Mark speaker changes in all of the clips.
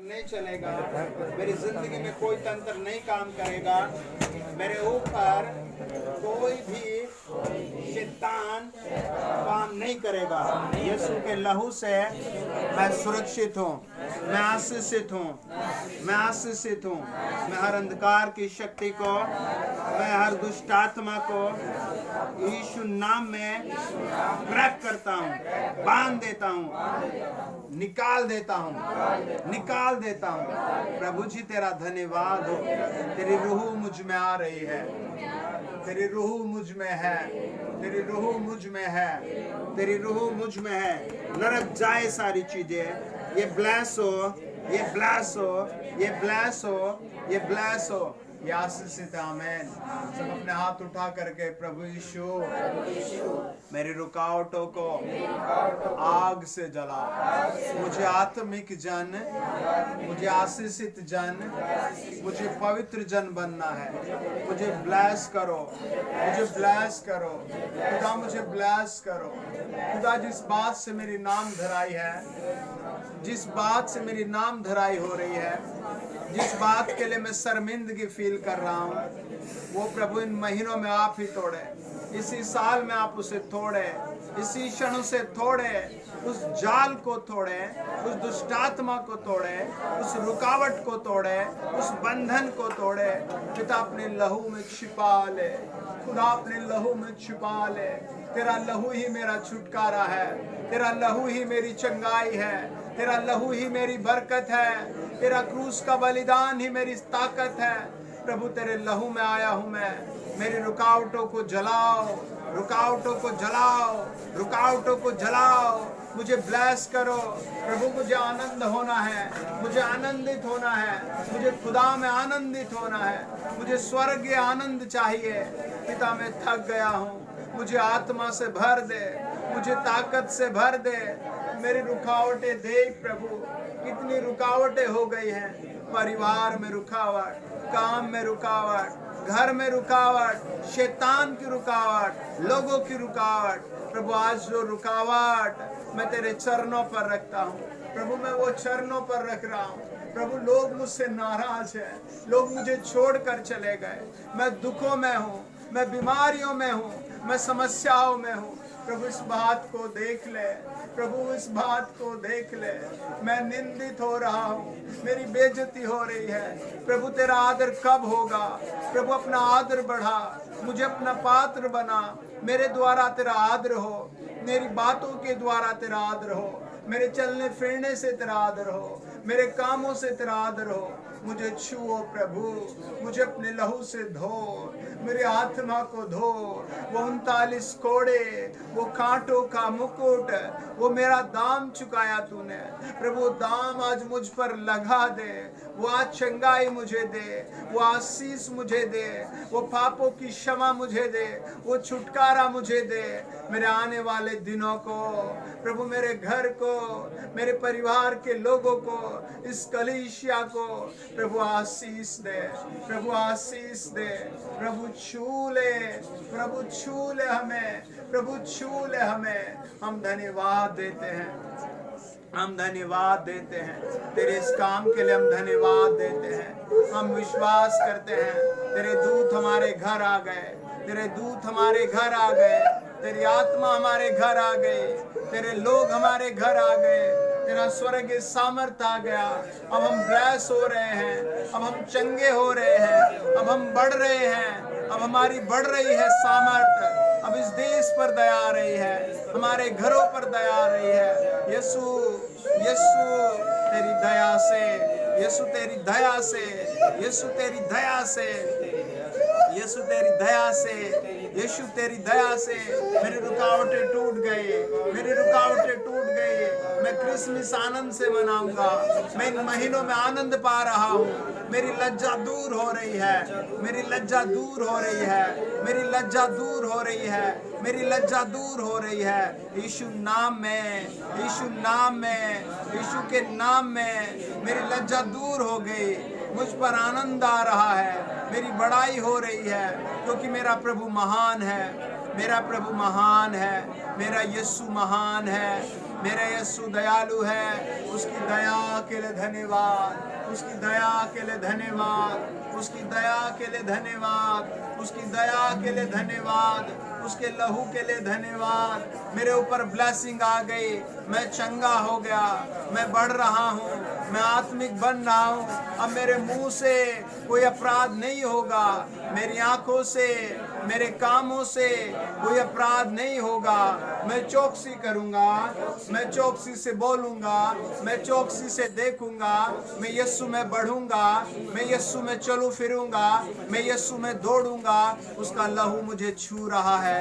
Speaker 1: नहीं चलेगा, मेरी जिंदगी में कोई तंत्र नहीं काम करेगा, मेरे ऊपर कोई भी शैतान काम नहीं करेगा। यीशु के लहू से मैं सुरक्षित हूँ, मैं आशीषित हूँ, मैं आशीषित हूँ। मैं हर अंधकार की शक्ति को, मैं हर दुष्ट आत्मा को यीशु नाम में क्रैक करता हूँ, बांध देता हूँ, निकाल देता हूँ, निकाल देता हूँ। प्रभु जी तेरा धन्यवाद हो। तेरी रूह मुझ में आ रही है, तेरी रूह मुझ में है, तेरी रूह मुझ में है, तेरी रूह मुझ में है। नरक जाए सारी चीजें। ये ब्लेस हो, ये ब्लेस हो, ये ब्लेस हो, ये ब्लेस हो, ये आशीषित है। आमीन। सब अपने हाथ उठा करके प्रभु यीशु मेरी रुकावटों को आग से जला, मुझे आत्मिक जन, मुझे आशीषित जन, मुझे पवित्र जन बनना है। मुझे ब्लेस करो, मुझे ब्लेस करो खुदा, मुझे ब्लेस करो खुदा। जिस बात से मेरी नाम धराई है, जिस बात से मेरी नाम धराई हो रही है, जिस बात के लिए मैं शर्मिंदगी फील कर रहा हूँ, वो प्रभु इन महीनों में आप ही तोड़े, इसी साल में आप उसे तोड़े, इसी क्षण से तोड़े, उस जाल को तोड़े, उस दुष्टात्मा को तोड़े, उस रुकावट को तोड़े, उस बंधन को तोड़े। पिता अपने लहू में छिपा ले, खुदा अपने लहू में छिपा ले। तेरा लहू ही मेरा छुटकारा है, तेरा लहू ही मेरी चंगाई है, तेरा लहू ही मेरी बरकत है, तेरा क्रूस का बलिदान ही मेरी ताकत है। प्रभु तेरे लहू में आया हूँ मैं। मेरी रुकावटों को जलाओ, रुकावटों को जलाओ, रुकावटों को जलाओ। मुझे ब्लेस करो प्रभु। मुझे आनंद होना है, मुझे आनंदित होना है, मुझे खुदा में आनंदित होना है, मुझे स्वर्गीय आनंद चाहिए। पिता मैं थक गया हूँ, मुझे आत्मा से भर दे, मुझे ताकत से भर दे। मेरी रुकावटें देख प्रभु, कितनी रुकावटें हो गई हैं। परिवार में रुकावट, काम में रुकावट, घर में रुकावट, शैतान की रुकावट, लोगों की रुकावट। प्रभु आज जो रुकावट मैं तेरे चरणों पर रखता हूँ प्रभु, मैं वो चरणों पर रख रहा हूँ प्रभु। लोग मुझसे नाराज हैं, लोग मुझे छोड़कर चले गए। मैं दुखों में हूँ, मैं बीमारियों में हूँ, मैं समस्याओं में हूँ। प्रभु इस बात को देख ले, प्रभु इस बात को देख ले। मैं निंदित हो रहा हूँ, मेरी बेइज्जती हो रही है। प्रभु तेरा आदर कब होगा? प्रभु अपना आदर बढ़ा, मुझे अपना पात्र बना। मेरे द्वारा तेरा आदर हो, मेरी बातों के द्वारा तेरा आदर हो, मेरे चलने फिरने से तेरा आदर हो, मेरे कामों से तेरा आदर हो। मुझे छुओ प्रभु, मुझे अपने लहू से धो, मेरी आत्मा को धो। वो 39 कोड़े, वो कांटों का मुकुट, वो मेरा दाम चुकाया तूने प्रभु। दाम आज मुझ पर लगा दे, वो आज चंगाई मुझे दे, वो आशीष मुझे दे, वो पापों की क्षमा मुझे दे, वो छुटकारा मुझे दे। मेरे आने वाले दिनों को प्रभु, मेरे घर को, मेरे परिवार के लोगों को, इस कलीसिया को प्रभु आशीष दे, प्रभु आशीष दे। प्रभु छू ले, प्रभु छू ले हमें, प्रभु छू ले हमें। हम धन्यवाद देते हैं, हम धन्यवाद देते हैं तेरे इस काम के लिए, हम धन्यवाद देते हैं। हम विश्वास करते हैं तेरे दूत हमारे घर आ गए, तेरे दूत हमारे घर आ गए, तेरी आत्मा हमारे घर आ गई, तेरे लोग हमारे घर आ गए, तेरा स्वर्गीय सामर्थ आ गया। अब हम ब्लेस हो रहे हैं, अब हम चंगे हो रहे हैं, अब हम बढ़ रहे हैं, अब हमारी बढ़ रही है सामर्थ। अब इस देश पर दया आ रही है, हमारे घरों पर दया आ रही है। यीशु, यीशु तेरी दया से, यीशु तेरी दया से, यीशु तेरी दया से, यीशु तेरी दया से, यीशु तेरी दया से मेरी रुकावटें टूट गई, मेरी रुकावटें टूट गई। मैं क्रिसमस आनंद से मनाऊंगा। मैं इन महीनों में आनंद पा रहा हूँ। मेरी लज्जा दूर हो रही है, मेरी लज्जा दूर हो रही है, मेरी लज्जा दूर हो रही है, मेरी लज्जा दूर हो रही है। यीशु नाम में, यीशु नाम में, यीशु के नाम में मेरी लज्जा दूर हो गई। मुझ पर आनंद आ रहा है, मेरी बड़ाई हो रही है, क्योंकि मेरा प्रभु महान है, मेरा प्रभु महान है, मेरा यीशु महान है, मेरे यीशु दयालु है। उसकी दया के लिए धन्यवाद, उसकी दया के लिए धन्यवाद, उसकी दया के लिए धन्यवाद, उसकी दया के लिए धन्यवाद, उसके लहू के लिए धन्यवाद। मेरे ऊपर ब्लेसिंग आ गई, मैं चंगा हो गया, मैं बढ़ रहा हूँ, मैं आत्मिक बन रहा हूँ। अब मेरे मुंह से कोई अपराध नहीं होगा, मेरी आंखों से, मेरे कामों से कोई अपराध नहीं होगा। मैं चौकसी करूंगा, मैं चौकसी से बोलूंगा, मैं चौकसी से देखूंगा। मैं यीशु में बढ़ूंगा, मैं यीशु में चलूं फिरूंगा, मैं यीशु में दौड़ूंगा। उसका लहू मुझे छू रहा है,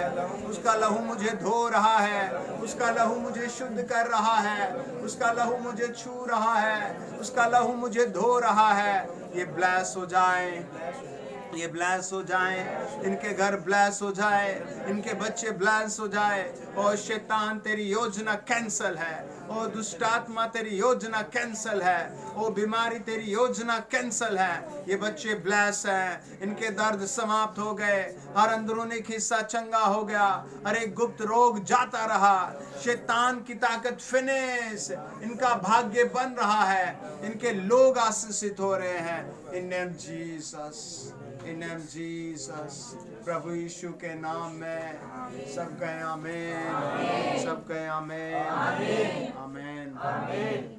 Speaker 1: उसका लहू मुझे धो रहा है, उसका लहू मुझे शुद्ध कर रहा है, उसका लहू मुझे छू रहा है, उसका लहू मुझे धो रहा है। ये ब्लेस हो जाए, ये ब्लेस हो जाए, इनके घर ब्लेस हो जाए, इनके बच्चे ब्लेस हो जाए। और शैतान तेरी योजना कैंसल है, ओ दुष्टात्मा तेरी योजना कैंसल है, ओ बीमारी तेरी योजना कैंसल है। ये बच्चे ब्लेस हैं, इनके दर्द समाप्त हो गए, हर अंदरूनी हिस्सा चंगा हो गया, हर एक गुप्त रोग जाता रहा। शैतान की ताकत फिनिश, इनका भाग्य बन रहा है, इनके लोग आशीषित हो रहे हैं। In name Jesus, in name Jesus, प्रभु यीशु के नाम में सब कहें आमीन, सब कहें आमीन, आमीन, आमीन, आमीन।